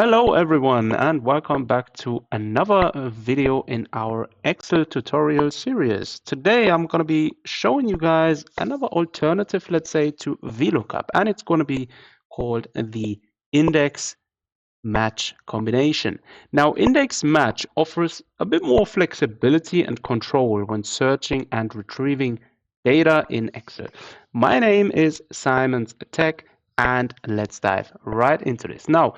Hello everyone and welcome back to another video in our Excel tutorial series. Today I'm going to be showing you guys another alternative, let's say, to VLOOKUP, and it's going to be called the index match combination. Now, index match offers a bit more flexibility and control when searching and retrieving data in Excel. My name is Simon's Tech, and let's dive right into this. Now,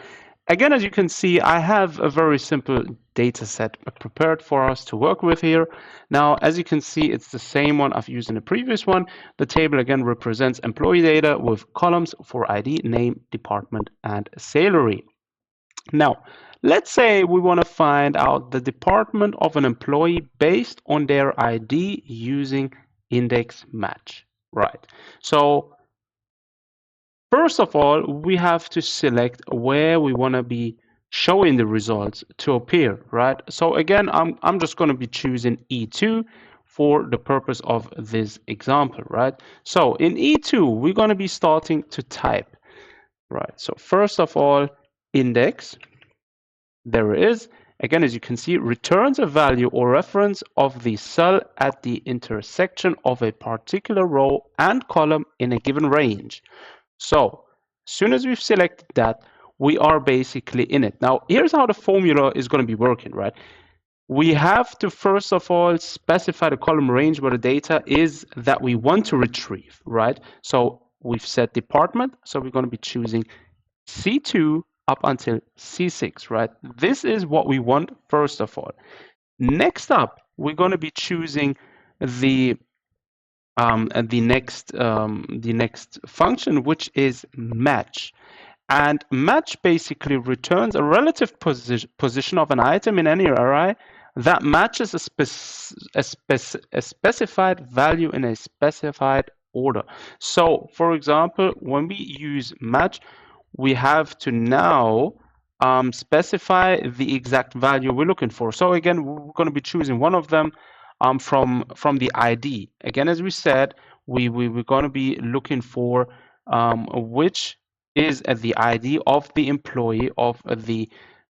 again, as you can see, I have a very simple data set prepared for us to work with here. Now, as you can see, it's the same one I've used in the previous one. The table again represents employee data with columns for ID, name, department, and salary. Now, let's say we want to find out the department of an employee based on their ID using index match. Right. So first of all, we have to select where we want to be showing the results to appear, right? So again, I'm just going to be choosing E2 for the purpose of this example, right? So in E2, we're going to be starting to type, right? So first of all, index. There it is. Again, as you can see, returns a value or reference of the cell at the intersection of a particular row and column in a given range. So as soon as we've selected that, we are basically in it. Now, here's how the formula is going to be working, right? We have to first of all specify the column range where the data is that we want to retrieve, right? So we've set department, so we're going to be choosing C2 up until C6, right? This is what we want first of all. Next up, we're going to be choosing the next function, which is match. And match basically returns a relative position of an item in any array that matches a specified value in a specified order. So, for example, when we use match, we have to now specify the exact value we're looking for. So again, we're going to be choosing one of them from the ID. Again, as we said, we're going to be looking for which is the ID of the employee of the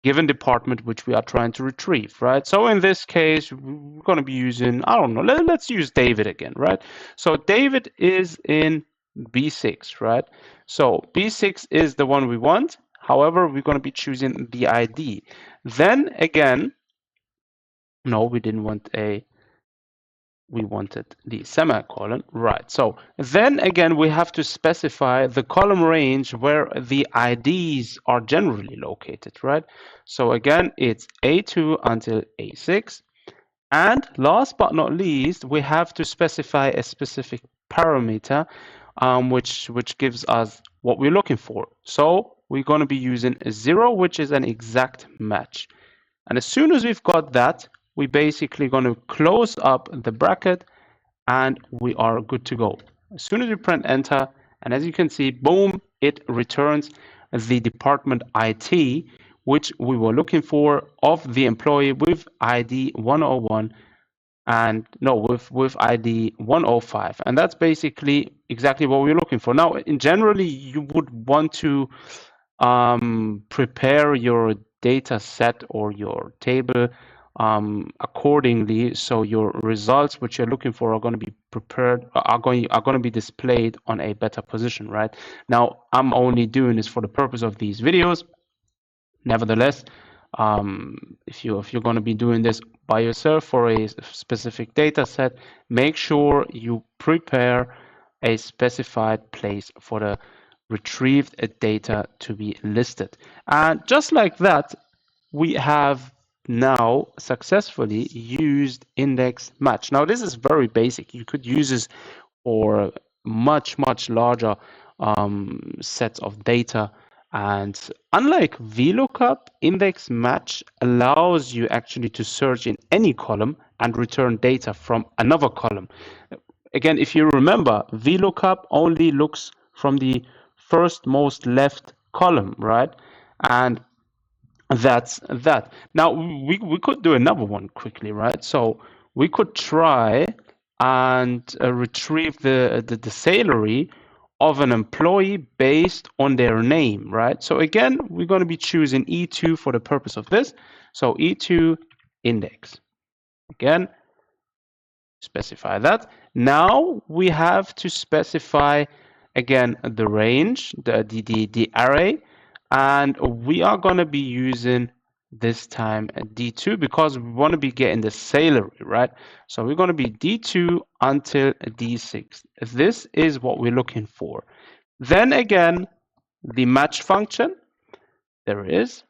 given department which we are trying to retrieve, right? So in this case, we're going to be using, I don't know, let's use David again, right? So David is in B6, right? So B6 is the one we want. However, we're going to be choosing the ID. Then again, no, we didn't want a, we wanted the semicolon, right? So then again, we have to specify the column range where the IDs are generally located, right? So again, it's A2 until A6. And last but not least, we have to specify a specific parameter which gives us what we're looking for. So we're going to be using a 0, which is an exact match. And as soon as we've got that, we're basically going to close up the bracket and we are good to go. As soon as we press enter, and as you can see, boom, it returns the department IT, which we were looking for of the employee with ID 101 and no, with ID 105. And that's basically exactly what we're looking for. Now, in generally, you would want to prepare your data set or your table accordingly, so your results which you're looking for are going to be prepared, are going to be displayed on a better position, right? Now, I'm only doing this for the purpose of these videos. Nevertheless, if you're going to be doing this by yourself for a specific data set, make sure you prepare a specified place for the retrieved data to be listed. And just like that, we have now successfully used index match. Now, this is very basic. You could use this for much larger sets of data. And unlike VLOOKUP, index match allows you actually to search in any column and return data from another column. Again, if you remember, VLOOKUP only looks from the first most left column, right? And that's that. Now, we could do another one quickly, right? So we could try and retrieve the salary of an employee based on their name, right? So again, we're going to be choosing E2 for the purpose of this. So E2 index. Again, specify that. Now we have to specify again the range, the array, and we are going to be using this time D2 because we want to be getting the salary, right? So we're going to be D2 until D6. This is what we're looking for. Then again, the match function, there it is.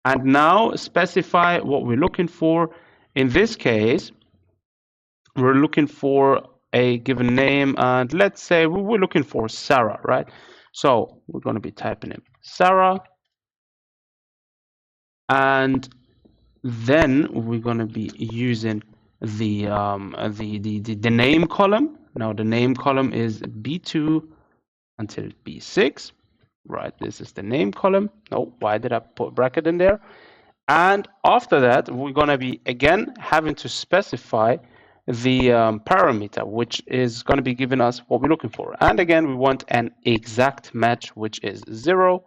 And now specify what we're looking for. In this case, we're looking for a given name, and let's say we're looking for Sarah, right? So we're going to be typing in Sarah, and then we're going to be using the name column. Now the name column is B2 until B6, right? This is the name column. No, why did I put a bracket in there? And after that, we're going to be again having to specify the parameter, which is going to be giving us what we're looking for. And again, we want an exact match, which is 0.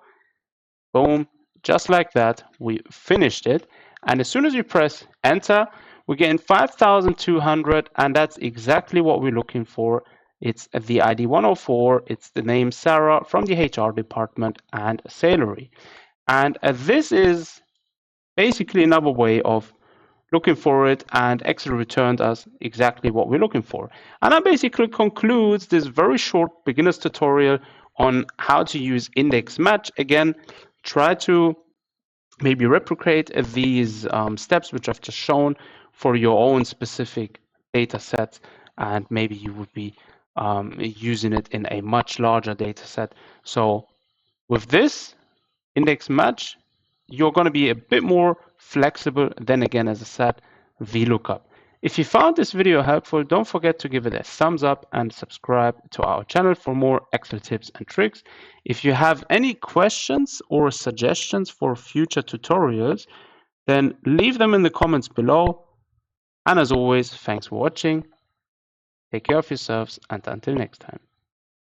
Boom, just like that, we finished it. And as soon as you press enter, we're getting 5,200, and that's exactly what we're looking for. It's the ID 104, it's the name Sarah from the HR department, and salary. And this is basically another way of looking for it, and Excel returned us exactly what we're looking for. And that basically concludes this very short beginner's tutorial on how to use index match. Again, try to maybe replicate these steps which I've just shown for your own specific data sets, and maybe you would be using it in a much larger data set. So with this index match, you're going to be a bit more flexible than, again, as I said, VLOOKUP. If you found this video helpful, don't forget to give it a thumbs up and subscribe to our channel for more Excel tips and tricks. If you have any questions or suggestions for future tutorials, then leave them in the comments below. And as always, thanks for watching. Take care of yourselves, and until next time.